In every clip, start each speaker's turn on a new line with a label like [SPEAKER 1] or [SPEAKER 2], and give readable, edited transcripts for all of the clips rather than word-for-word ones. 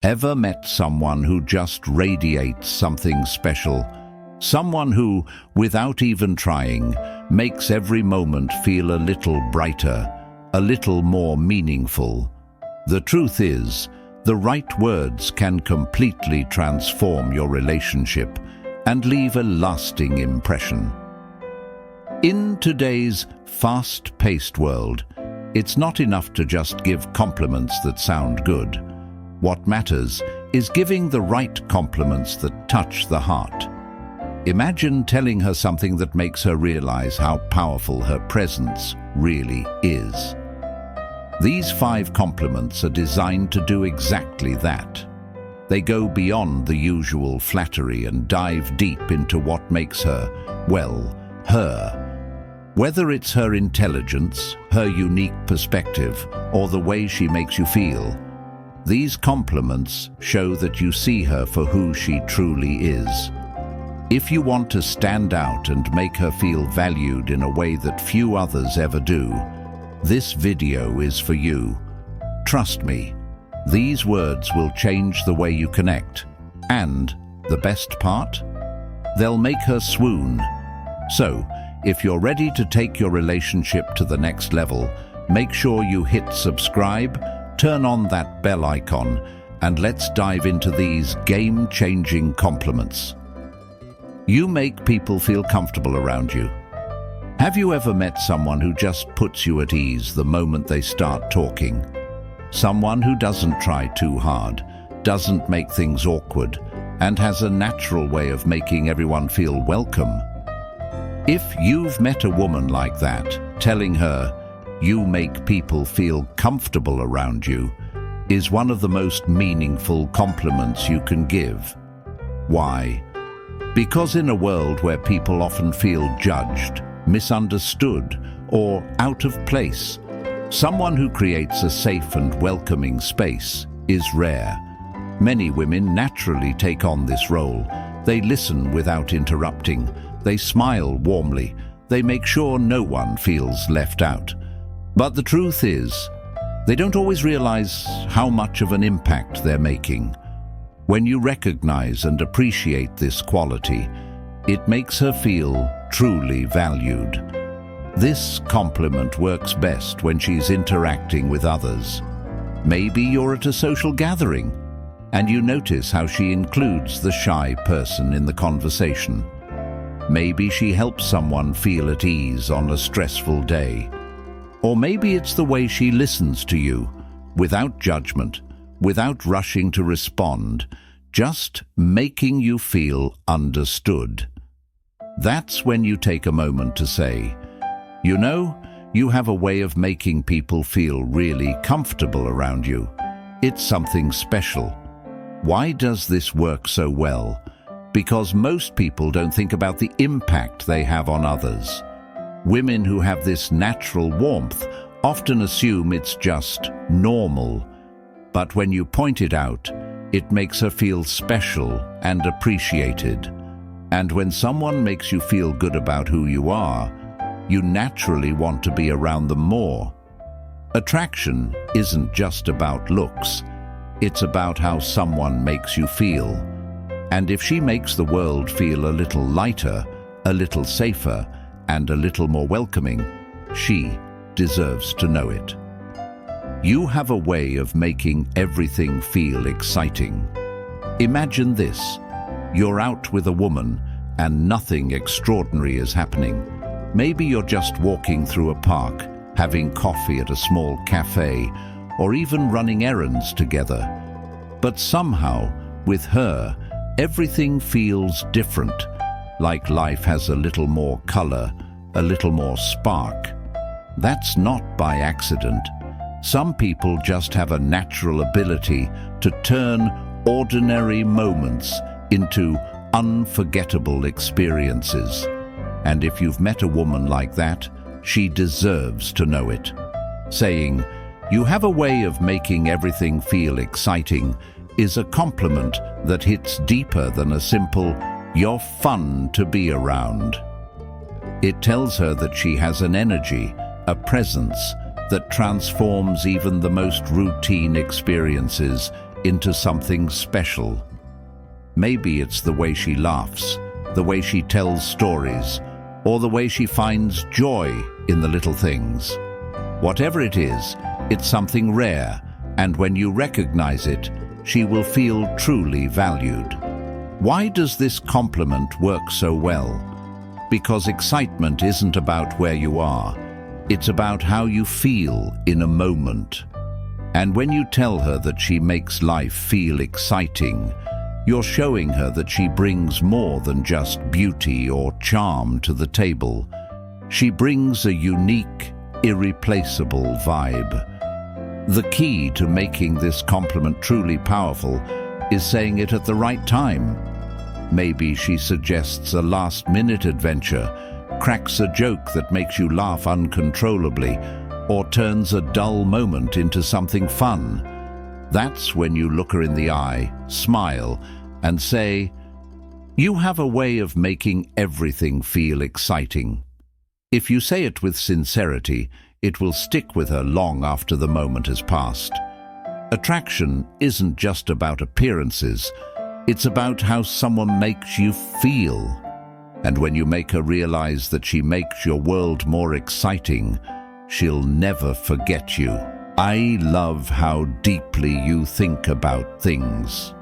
[SPEAKER 1] Ever met someone who just radiates something special? Someone who, without even trying, makes every moment feel a little brighter, a little more meaningful. The truth is, the right words can completely transform your relationship and leave a lasting impression. In today's fast-paced world, it's not enough to just give compliments that sound good. What matters is giving the right compliments that touch the heart. Imagine telling her something that makes her realize how powerful her presence really is. These 5 compliments are designed to do exactly that. They go beyond the usual flattery and dive deep into what makes her, well, her. Whether it's her intelligence, her unique perspective, or the way she makes you feel, these compliments show that you see her for who she truly is. If you want to stand out and make her feel valued in a way that few others ever do, this video is for you. Trust me, these words will change the way you connect. And, the best part? They'll make her swoon. So, if you're ready to take your relationship to the next level, make sure you hit subscribe, turn on that bell icon, and let's dive into these game-changing compliments. You make people feel comfortable around you. Have you ever met someone who just puts you at ease the moment they start talking? Someone who doesn't try too hard, doesn't make things awkward, and has a natural way of making everyone feel welcome. If you've met a woman like that, telling her, "You make people feel comfortable around you," is one of the most meaningful compliments you can give. Why? Because in a world where people often feel judged, misunderstood, or out of place, someone who creates a safe and welcoming space is rare. Many women naturally take on this role. They listen without interrupting. They smile warmly. They make sure no one feels left out. But the truth is, they don't always realize how much of an impact they're making. When you recognize and appreciate this quality, it makes her feel truly valued. This compliment works best when she's interacting with others. Maybe you're at a social gathering, and you notice how she includes the shy person in the conversation. Maybe she helps someone feel at ease on a stressful day. Or maybe it's the way she listens to you, without judgment, without rushing to respond, just making you feel understood. That's when you take a moment to say, "You know, you have a way of making people feel really comfortable around you. It's something special. Why does this work so well?" Because most people don't think about the impact they have on others. Women who have this natural warmth often assume it's just normal. But when you point it out, it makes her feel special and appreciated. And when someone makes you feel good about who you are, you naturally want to be around them more. Attraction isn't just about looks. It's about how someone makes you feel. And if she makes the world feel a little lighter, a little safer, and a little more welcoming, she deserves to know it. You have a way of making everything feel exciting. Imagine this. You're out with a woman and nothing extraordinary is happening. Maybe you're just walking through a park, having coffee at a small cafe, or even running errands together. But somehow, with her, everything feels different, like life has a little more color, a little more spark. That's not by accident. Some people just have a natural ability to turn ordinary moments into unforgettable experiences. And if you've met a woman like that, she deserves to know it. Saying, "You have a way of making everything feel exciting," is a compliment that hits deeper than a simple, "You're fun to be around." It tells her that she has an energy, a presence, that transforms even the most routine experiences into something special. Maybe it's the way she laughs, the way she tells stories, or the way she finds joy in the little things. Whatever it is, it's something rare, and when you recognize it, she will feel truly valued. Why does this compliment work so well? Because excitement isn't about where you are, it's about how you feel in a moment. And when you tell her that she makes life feel exciting, you're showing her that she brings more than just beauty or charm to the table. She brings a unique, irreplaceable vibe. The key to making this compliment truly powerful is saying it at the right time. Maybe she suggests a last-minute adventure, cracks a joke that makes you laugh uncontrollably, or turns a dull moment into something fun. That's when you look her in the eye, smile, and say, "You have a way of making everything feel exciting." If you say it with sincerity, it will stick with her long after the moment has passed. Attraction isn't just about appearances, it's about how someone makes you feel. And when you make her realize that she makes your world more exciting, she'll never forget you. I love how deeply you think about things.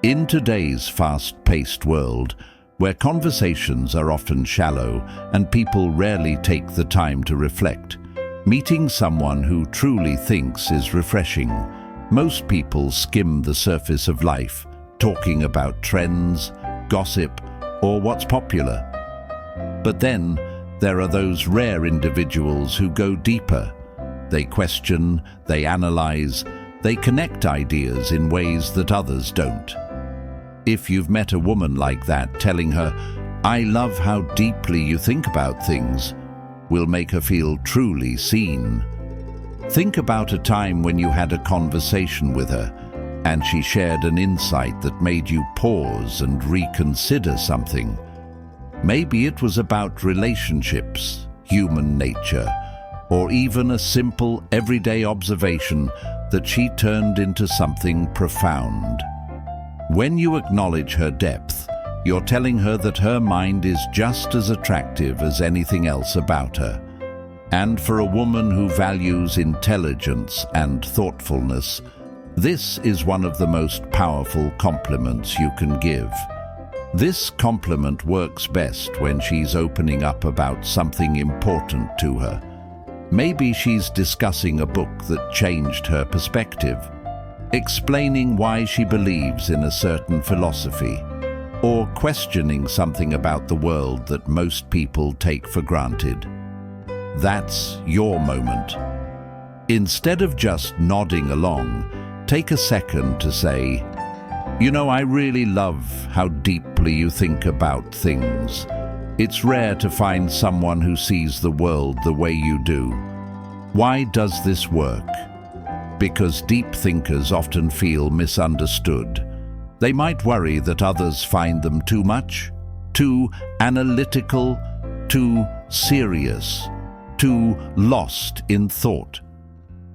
[SPEAKER 1] In today's fast-paced world, where conversations are often shallow and people rarely take the time to reflect, meeting someone who truly thinks is refreshing. Most people skim the surface of life, talking about trends, gossip, or what's popular. But then there are those rare individuals who go deeper. They question, they analyze, they connect ideas in ways that others don't. If you've met a woman like that, telling her, "I love how deeply you think about things," will make her feel truly seen. Think about a time when you had a conversation with her and she shared an insight that made you pause and reconsider something. Maybe it was about relationships, human nature, or even a simple everyday observation that she turned into something profound. When you acknowledge her depth, you're telling her that her mind is just as attractive as anything else about her. And for a woman who values intelligence and thoughtfulness, this is one of the most powerful compliments you can give. This compliment works best when she's opening up about something important to her. Maybe she's discussing a book that changed her perspective, explaining why she believes in a certain philosophy, or questioning something about the world that most people take for granted. That's your moment. Instead of just nodding along, take a second to say, "You know, I really love how deeply you think about things. It's rare to find someone who sees the world the way you do. Why does this work?" Because deep thinkers often feel misunderstood. They might worry that others find them too much, too analytical, too serious, too lost in thought.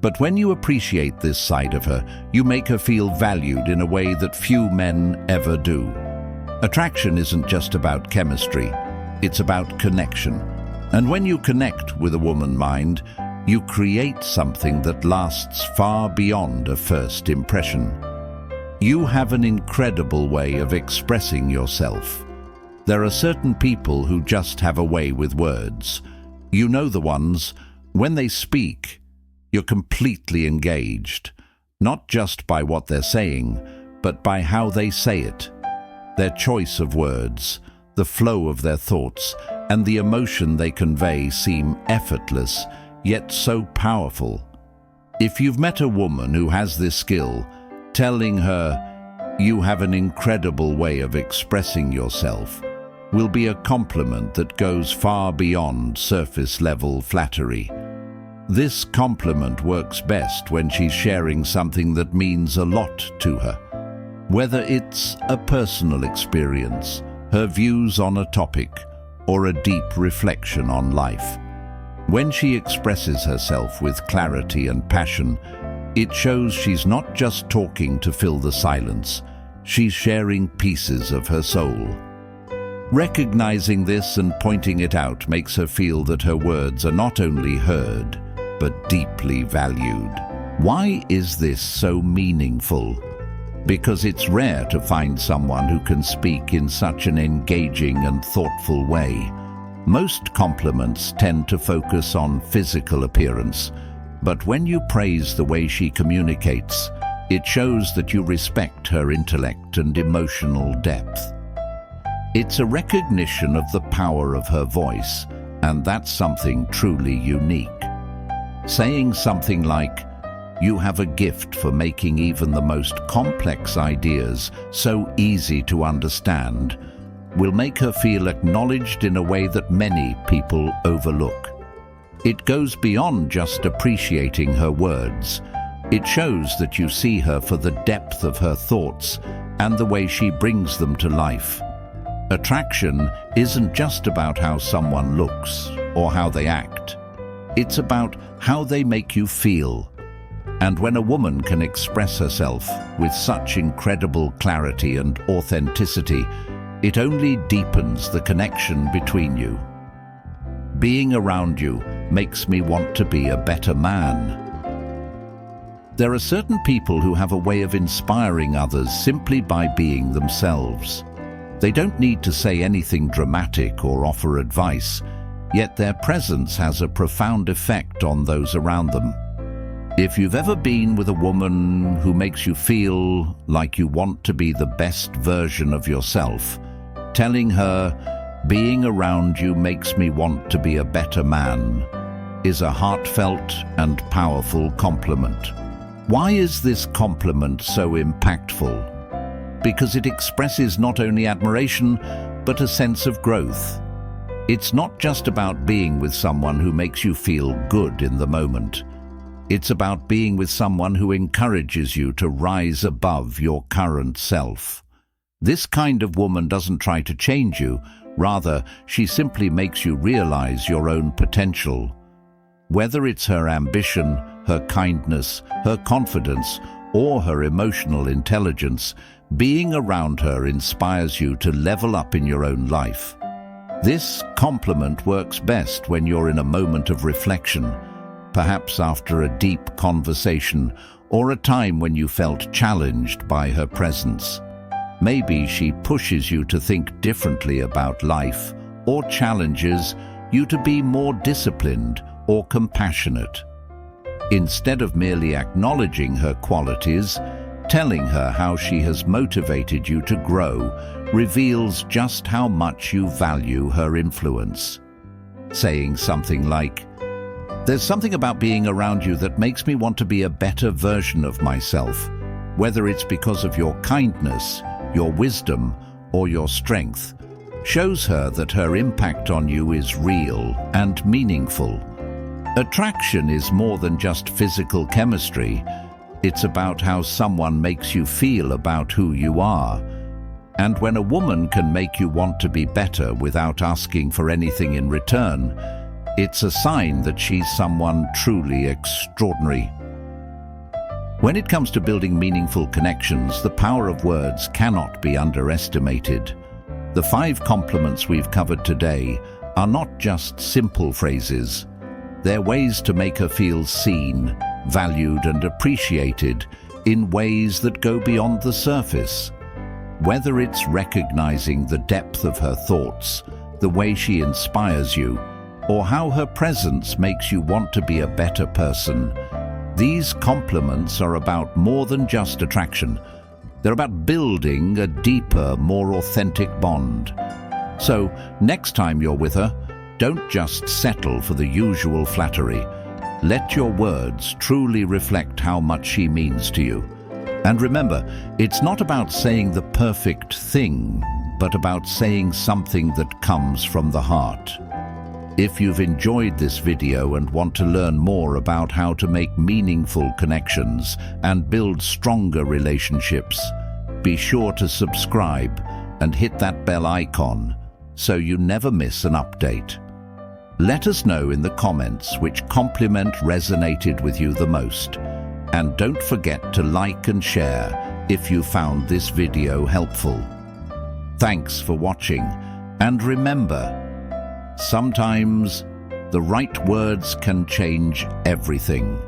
[SPEAKER 1] But when you appreciate this side of her, you make her feel valued in a way that few men ever do. Attraction isn't just about chemistry, it's about connection. And when you connect with a woman's mind, you create something that lasts far beyond a first impression. You have an incredible way of expressing yourself. There are certain people who just have a way with words. You know the ones, when they speak, you're completely engaged, not just by what they're saying, but by how they say it. Their choice of words, the flow of their thoughts, and the emotion they convey seem effortless, yet so powerful. If you've met a woman who has this skill, telling her, "You have an incredible way of expressing yourself," will be a compliment that goes far beyond surface-level flattery. This compliment works best when she's sharing something that means a lot to her. Whether it's a personal experience, her views on a topic, or a deep reflection on life. When she expresses herself with clarity and passion, It shows she's not just talking to fill the silence, she's sharing pieces of her soul. Recognizing this and pointing it out makes her feel that her words are not only heard, but deeply valued. Why is this so meaningful? Because it's rare to find someone who can speak in such an engaging and thoughtful way. Most compliments tend to focus on physical appearance, but when you praise the way she communicates, it shows that you respect her intellect and emotional depth. It's a recognition of the power of her voice, and that's something truly unique. Saying something like, "You have a gift for making even the most complex ideas so easy to understand," will make her feel acknowledged in a way that many people overlook. It goes beyond just appreciating her words. It shows that you see her for the depth of her thoughts and the way she brings them to life. Attraction isn't just about how someone looks or how they act. It's about how they make you feel. And when a woman can express herself with such incredible clarity and authenticity, it only deepens the connection between you. Being around you makes me want to be a better man. There are certain people who have a way of inspiring others simply by being themselves. They don't need to say anything dramatic or offer advice, yet their presence has a profound effect on those around them. If you've ever been with a woman who makes you feel like you want to be the best version of yourself, telling her, "Being around you makes me want to be a better man," is a heartfelt and powerful compliment. Why is this compliment so impactful? Because it expresses not only admiration, but a sense of growth. It's not just about being with someone who makes you feel good in the moment. It's about being with someone who encourages you to rise above your current self. This kind of woman doesn't try to change you, rather, she simply makes you realize your own potential. Whether it's her ambition, her kindness, her confidence, or her emotional intelligence, being around her inspires you to level up in your own life. This compliment works best when you're in a moment of reflection, perhaps after a deep conversation or a time when you felt challenged by her presence. Maybe she pushes you to think differently about life or challenges you to be more disciplined or compassionate. Instead of merely acknowledging her qualities, telling her how she has motivated you to grow reveals just how much you value her influence. Saying something like, "There's something about being around you that makes me want to be a better version of myself," whether it's because of your kindness, your wisdom, or your strength, shows her that her impact on you is real and meaningful. Attraction is more than just physical chemistry. It's about how someone makes you feel about who you are. And when a woman can make you want to be better without asking for anything in return, it's a sign that she's someone truly extraordinary. When it comes to building meaningful connections, the power of words cannot be underestimated. The 5 compliments we've covered today are not just simple phrases. They're ways to make her feel seen, valued, and appreciated in ways that go beyond the surface. Whether it's recognizing the depth of her thoughts, the way she inspires you, or how her presence makes you want to be a better person, these compliments are about more than just attraction. They're about building a deeper, more authentic bond. So, next time you're with her, don't just settle for the usual flattery. Let your words truly reflect how much she means to you. And remember, it's not about saying the perfect thing, but about saying something that comes from the heart. If you've enjoyed this video and want to learn more about how to make meaningful connections and build stronger relationships, be sure to subscribe and hit that bell icon so you never miss an update. Let us know in the comments which compliment resonated with you the most. And don't forget to like and share if you found this video helpful. Thanks for watching, and remember, sometimes the right words can change everything.